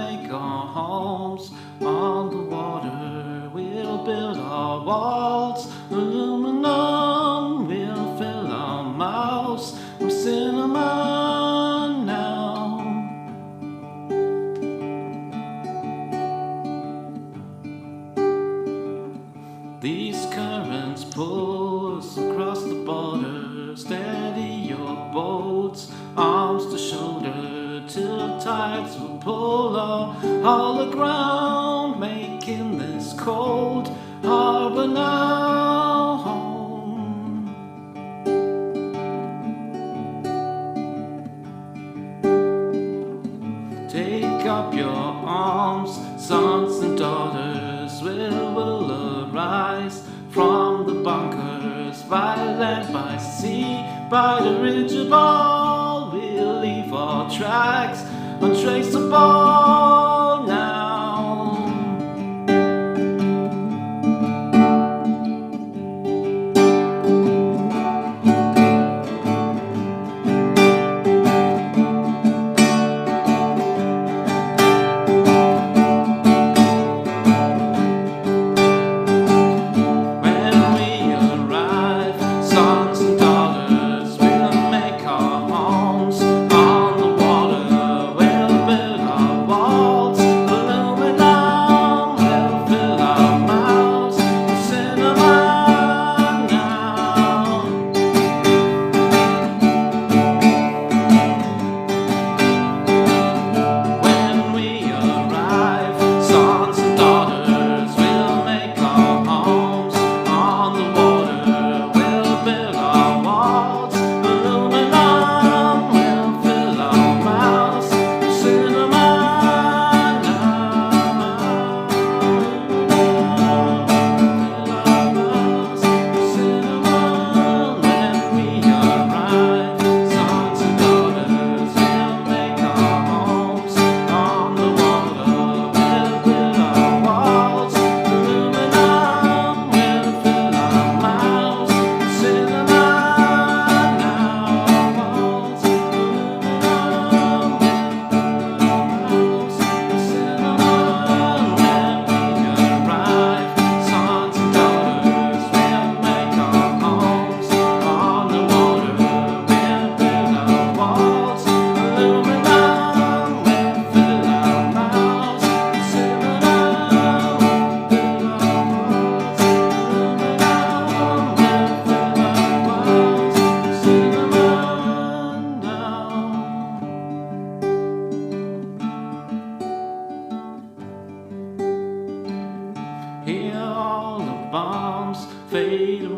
make our homes on the water. We'll build our walls, aluminum. We'll fill our mouths with cinnamon now. These currents pull us across the border. Steady your boats, arms to shoulder, till tides will pull all aground, making this cold harbor now home. Take up your arms, sons and daughters. We'll arise from the bunkers, by land, by sea, by the dirigible. We'll leave our tracks untraceable now. Hear all the bombs fade away.